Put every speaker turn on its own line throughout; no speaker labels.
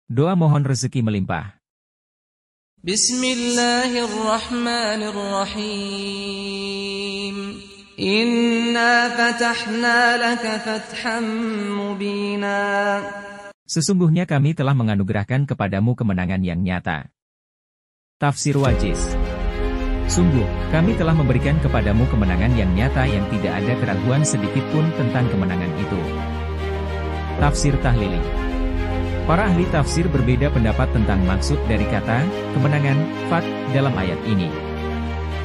Doa mohon rezeki melimpah.
Bismillahirrahmanirrahim. Inna fatahna laka fathan mubina.
Sesungguhnya kami telah menganugerahkan kepadamu kemenangan yang nyata. Tafsir Wajiz. Sungguh, kami telah memberikan kepadamu kemenangan yang nyata yang tidak ada keraguan sedikitpun tentang kemenangan itu. Tafsir Tahlili. Para ahli tafsir berbeda pendapat tentang maksud dari kata kemenangan, fath, dalam ayat ini.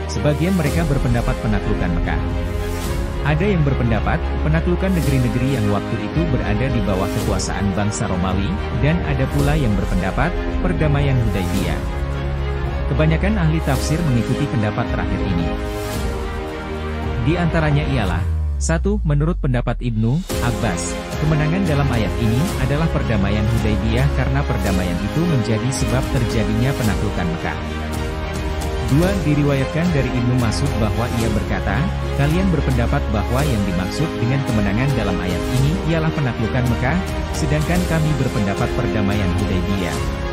Sebagian mereka berpendapat penaklukan Mekah. Ada yang berpendapat penaklukan negeri-negeri yang waktu itu berada di bawah kekuasaan bangsa Romawi, dan ada pula yang berpendapat perdamaian Hudaybiyah. Kebanyakan ahli tafsir mengikuti pendapat terakhir ini. Di antaranya ialah 1. Menurut pendapat Ibnu Abbas, kemenangan dalam ayat ini adalah perdamaian Hudaybiyah karena perdamaian itu menjadi sebab terjadinya penaklukan Mekah. 2. Diriwayatkan dari Ibnu Mas'ud bahwa ia berkata, kalian berpendapat bahwa yang dimaksud dengan kemenangan dalam ayat ini ialah penaklukan Mekah, sedangkan kami berpendapat perdamaian Hudaybiyah.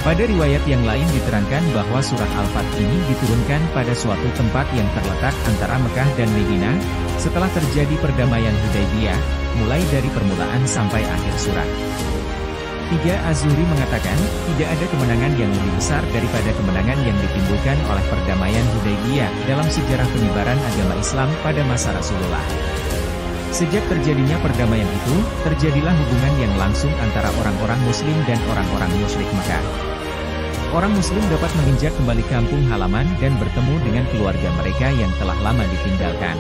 Pada riwayat yang lain diterangkan bahwa surah Al-Fath ini diturunkan pada suatu tempat yang terletak antara Mekah dan Madinah, setelah terjadi perdamaian Hudaybiyah, mulai dari permulaan sampai akhir surah. 3. Az-Zuhri mengatakan, tidak ada kemenangan yang lebih besar daripada kemenangan yang ditimbulkan oleh perdamaian Hudaybiyah dalam sejarah penyebaran agama Islam pada masa Rasulullah. Sejak terjadinya perdamaian itu, terjadilah hubungan yang langsung antara orang-orang Muslim dan orang-orang musyrik Mekah. Orang Muslim dapat menginjak kembali kampung halaman dan bertemu dengan keluarga mereka yang telah lama ditinggalkan.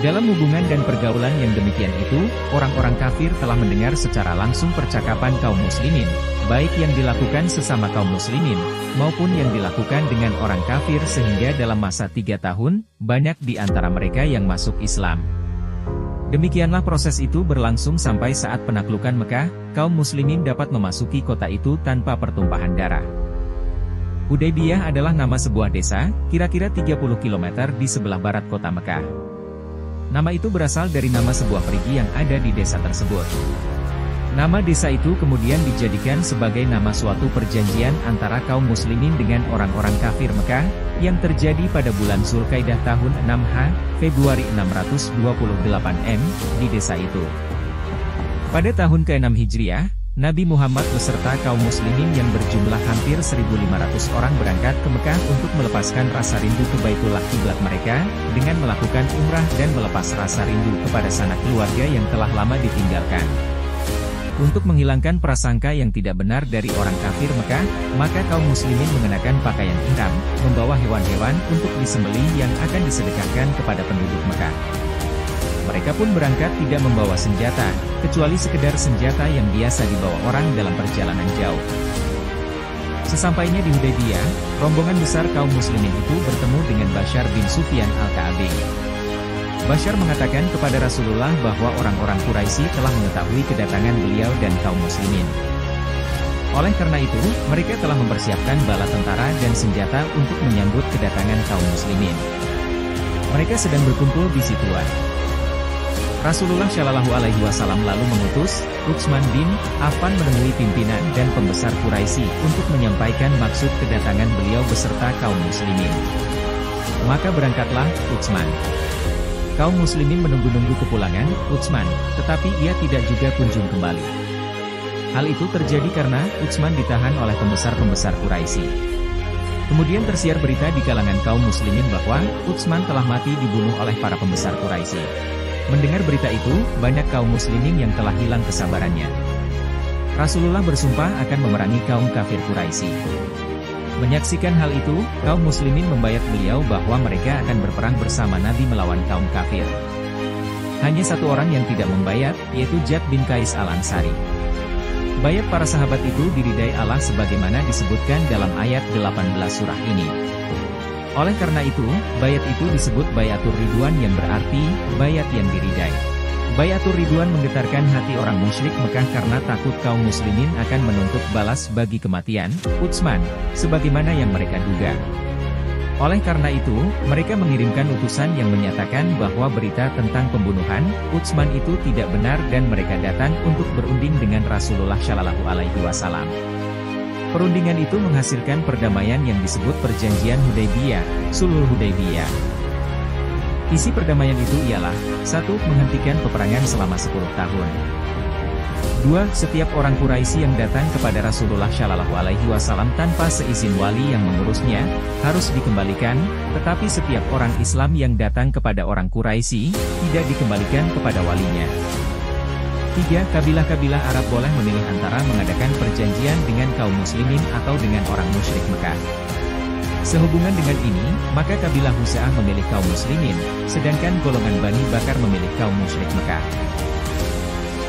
Dalam hubungan dan pergaulan yang demikian itu, orang-orang kafir telah mendengar secara langsung percakapan kaum muslimin, baik yang dilakukan sesama kaum muslimin, maupun yang dilakukan dengan orang kafir sehingga dalam masa 3 tahun, banyak di antara mereka yang masuk Islam. Demikianlah proses itu berlangsung sampai saat penaklukan Mekah, kaum muslimin dapat memasuki kota itu tanpa pertumpahan darah. Hudaybiyah adalah nama sebuah desa, kira-kira 30 km di sebelah barat kota Mekah. Nama itu berasal dari nama sebuah perigi yang ada di desa tersebut. Nama desa itu kemudian dijadikan sebagai nama suatu perjanjian antara kaum muslimin dengan orang-orang kafir Mekah, yang terjadi pada bulan Zulkaidah tahun 6H, Februari 628 M, di desa itu. Pada tahun ke-6 Hijriah, Nabi Muhammad beserta kaum muslimin yang berjumlah hampir 1.500 orang berangkat ke Mekah untuk melepaskan rasa rindu ke Baitullah kiblat mereka, dengan melakukan umrah dan melepas rasa rindu kepada sanak keluarga yang telah lama ditinggalkan. Untuk menghilangkan prasangka yang tidak benar dari orang kafir Mekah, maka kaum muslimin mengenakan pakaian ihram, membawa hewan-hewan untuk disembelih yang akan disedekahkan kepada penduduk Mekah. Mereka pun berangkat tidak membawa senjata, kecuali sekedar senjata yang biasa dibawa orang dalam perjalanan jauh. Sesampainya di Hudaybiyah, rombongan besar kaum muslimin itu bertemu dengan Bashar bin Sufyan al-Ka'abi. Bashar mengatakan kepada Rasulullah bahwa orang-orang Quraisy telah mengetahui kedatangan beliau dan kaum muslimin. Oleh karena itu, mereka telah mempersiapkan bala tentara dan senjata untuk menyambut kedatangan kaum muslimin. Mereka sedang berkumpul di situan. Rasulullah Shallallahu Alaihi Wasallam lalu mengutus Utsman bin Affan menemui pimpinan dan pembesar Quraisy untuk menyampaikan maksud kedatangan beliau beserta kaum muslimin. Maka berangkatlah Utsman. Kaum muslimin menunggu-nunggu kepulangan Utsman, tetapi ia tidak juga kunjung kembali. Hal itu terjadi karena Utsman ditahan oleh pembesar-pembesar Quraisy. Kemudian tersiar berita di kalangan kaum muslimin bahwa Utsman telah mati dibunuh oleh para pembesar Quraisy. Mendengar berita itu, banyak kaum muslimin yang telah hilang kesabarannya. Rasulullah bersumpah akan memerangi kaum kafir Quraisy. Menyaksikan hal itu, kaum muslimin membayat beliau bahwa mereka akan berperang bersama Nabi melawan kaum kafir. Hanya satu orang yang tidak membayat, yaitu Jad bin Qais al-Ansari. Bayat para sahabat itu diridai Allah sebagaimana disebutkan dalam ayat 18 surah ini. Oleh karena itu, bayat itu disebut Bayatur Ridwan yang berarti, bayat yang diridai. Bayatur Ridwan menggetarkan hati orang musyrik Mekah karena takut kaum muslimin akan menuntut balas bagi kematian Utsman, sebagaimana yang mereka duga. Oleh karena itu, mereka mengirimkan utusan yang menyatakan bahwa berita tentang pembunuhan Utsman itu tidak benar dan mereka datang untuk berunding dengan Rasulullah Shallallahu Alaihi Wasallam. Perundingan itu menghasilkan perdamaian yang disebut Perjanjian Hudaybiyah, Sulhul Hudaybiyah. Isi perdamaian itu ialah 1. Menghentikan peperangan selama 10 tahun. 2. Setiap orang Quraisy yang datang kepada Rasulullah Shallallahu Alaihi Wasallam tanpa seizin wali yang mengurusnya, harus dikembalikan, tetapi setiap orang Islam yang datang kepada orang Quraisy, tidak dikembalikan kepada walinya. 3. Kabilah-kabilah Arab boleh memilih antara mengadakan perjanjian dengan kaum muslimin atau dengan orang musyrik Mekah. Sehubungan dengan ini, maka kabilah Huza'ah memilih kaum muslimin, sedangkan golongan Bani Bakar memilih kaum musyrik Mekah.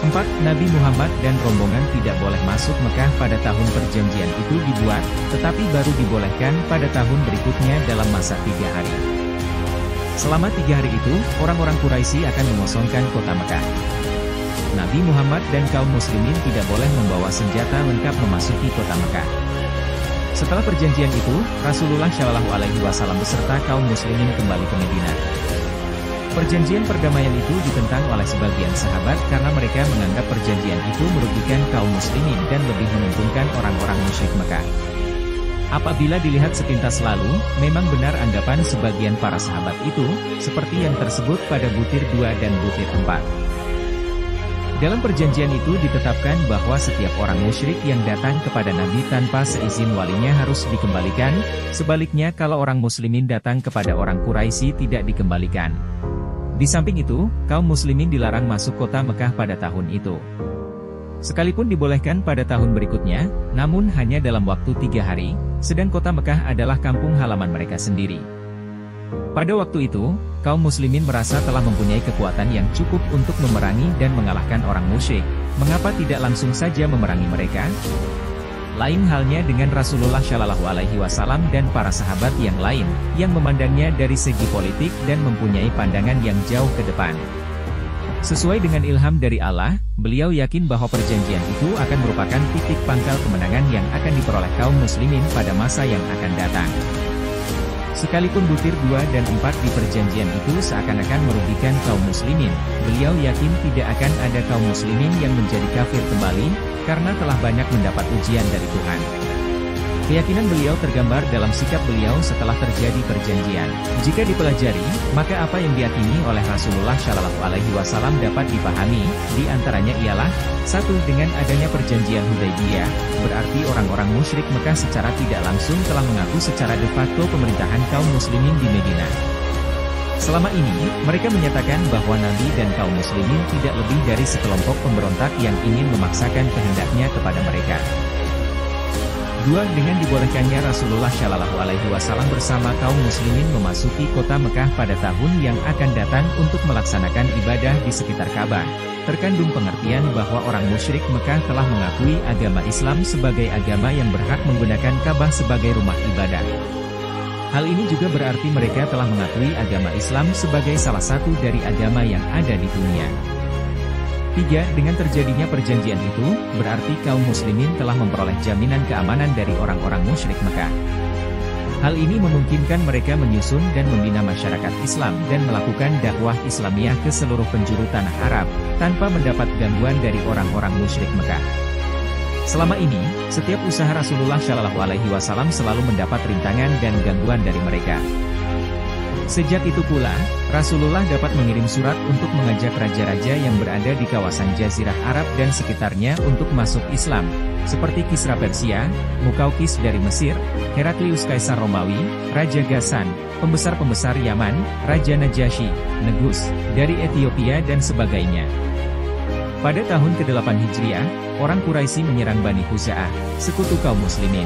4. Nabi Muhammad dan rombongan tidak boleh masuk Mekah pada tahun perjanjian itu dibuat, tetapi baru dibolehkan pada tahun berikutnya dalam masa 3 hari. Selama 3 hari itu, orang-orang Quraisy akan mengosongkan kota Mekah. Nabi Muhammad dan kaum muslimin tidak boleh membawa senjata lengkap memasuki kota Mekah. Setelah perjanjian itu, Rasulullah Shallallahu Alaihi Wasallam beserta kaum muslimin kembali ke Madinah. Perjanjian perdamaian itu ditentang oleh sebagian sahabat karena mereka menganggap perjanjian itu merugikan kaum muslimin dan lebih menguntungkan orang-orang musyrik Mekah. Apabila dilihat sepintas lalu, memang benar anggapan sebagian para sahabat itu, seperti yang tersebut pada butir 2 dan butir 4. Dalam perjanjian itu ditetapkan bahwa setiap orang musyrik yang datang kepada Nabi tanpa seizin walinya harus dikembalikan, sebaliknya kalau orang muslimin datang kepada orang Quraisy tidak dikembalikan. Di samping itu, kaum muslimin dilarang masuk kota Mekah pada tahun itu. Sekalipun dibolehkan pada tahun berikutnya, namun hanya dalam waktu 3 hari, sedang kota Mekah adalah kampung halaman mereka sendiri. Pada waktu itu, kaum muslimin merasa telah mempunyai kekuatan yang cukup untuk memerangi dan mengalahkan orang musyrik. Mengapa tidak langsung saja memerangi mereka? Lain halnya dengan Rasulullah Shallallahu Alaihi Wasallam dan para sahabat yang lain, yang memandangnya dari segi politik dan mempunyai pandangan yang jauh ke depan. Sesuai dengan ilham dari Allah, beliau yakin bahwa perjanjian itu akan merupakan titik pangkal kemenangan yang akan diperoleh kaum muslimin pada masa yang akan datang. Sekalipun butir 2 dan 4 di perjanjian itu seakan-akan merugikan kaum muslimin, beliau yakin tidak akan ada kaum muslimin yang menjadi kafir kembali, karena telah banyak mendapat ujian dari Tuhan. Keyakinan beliau tergambar dalam sikap beliau setelah terjadi perjanjian. Jika dipelajari, maka apa yang diyakini oleh Rasulullah Shallallahu Alaihi Wasallam dapat dipahami, di antaranya ialah 1. Dengan adanya perjanjian Hudaybiyah, berarti orang-orang musyrik Mekah secara tidak langsung telah mengaku secara de facto pemerintahan kaum muslimin di Madinah. Selama ini, mereka menyatakan bahwa Nabi dan kaum muslimin tidak lebih dari sekelompok pemberontak yang ingin memaksakan kehendaknya kepada mereka. 2. Dengan dibolehkannya Rasulullah Shallallahu Alaihi Wasallam bersama kaum muslimin memasuki kota Mekah pada tahun yang akan datang untuk melaksanakan ibadah di sekitar Ka'bah, terkandung pengertian bahwa orang musyrik Mekah telah mengakui agama Islam sebagai agama yang berhak menggunakan Ka'bah sebagai rumah ibadah. Hal ini juga berarti mereka telah mengakui agama Islam sebagai salah satu dari agama yang ada di dunia. 3. Dengan terjadinya perjanjian itu, berarti kaum muslimin telah memperoleh jaminan keamanan dari orang-orang musyrik Mekah. Hal ini memungkinkan mereka menyusun dan membina masyarakat Islam dan melakukan dakwah Islamiyah ke seluruh penjuru tanah Arab, tanpa mendapat gangguan dari orang-orang musyrik Mekah. Selama ini, setiap usaha Rasulullah Shallallahu Alaihi Wasallam selalu mendapat rintangan dan gangguan dari mereka. Sejak itu pula, Rasulullah dapat mengirim surat untuk mengajak raja-raja yang berada di kawasan Jazirah Arab dan sekitarnya untuk masuk Islam, seperti Kisra Persia, Mukaukis dari Mesir, Heraklius Kaisar Romawi, Raja Ghassan, pembesar-pembesar Yaman, Raja Najasyi, Negus, dari Ethiopia dan sebagainya. Pada tahun ke-8 Hijriah, orang Quraisy menyerang Bani Huza'ah, sekutu kaum muslimin.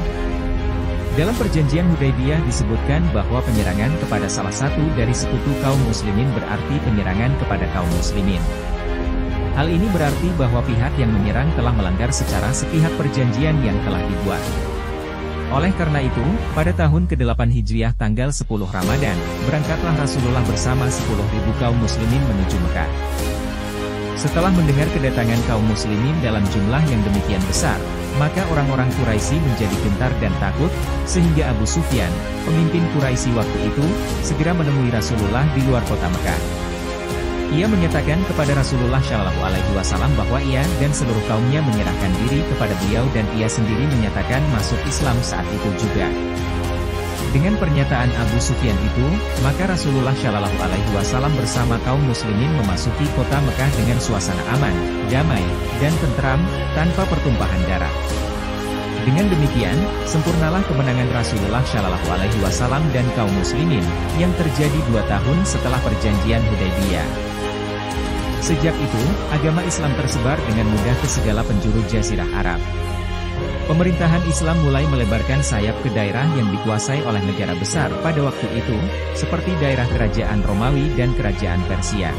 Dalam perjanjian Hudaybiyah disebutkan bahwa penyerangan kepada salah satu dari sekutu kaum muslimin berarti penyerangan kepada kaum muslimin. Hal ini berarti bahwa pihak yang menyerang telah melanggar secara sepihak perjanjian yang telah dibuat. Oleh karena itu, pada tahun ke-8 Hijriah tanggal 10 Ramadan, berangkatlah Rasulullah bersama 10.000 kaum muslimin menuju Mekah. Setelah mendengar kedatangan kaum muslimin dalam jumlah yang demikian besar, Maka orang-orang Quraisy menjadi gentar dan takut, sehingga Abu Sufyan, pemimpin Quraisy waktu itu, segera menemui Rasulullah di luar kota Mekah. Ia menyatakan kepada Rasulullah Shallallahu Alaihi Wasallam bahwa ia dan seluruh kaumnya menyerahkan diri kepada beliau dan ia sendiri menyatakan masuk Islam saat itu juga. Dengan pernyataan Abu Sufyan itu, maka Rasulullah Shallallahu Alaihi Wasallam bersama kaum muslimin memasuki kota Mekah dengan suasana aman, damai, dan tentram, tanpa pertumpahan darah. Dengan demikian, sempurnalah kemenangan Rasulullah Shallallahu Alaihi Wasallam dan kaum muslimin, yang terjadi 2 tahun setelah perjanjian Hudaybiyah. Sejak itu, agama Islam tersebar dengan mudah ke segala penjuru Jazirah Arab. Pemerintahan Islam mulai melebarkan sayap ke daerah yang dikuasai oleh negara besar pada waktu itu, seperti daerah kerajaan Romawi dan kerajaan Persia.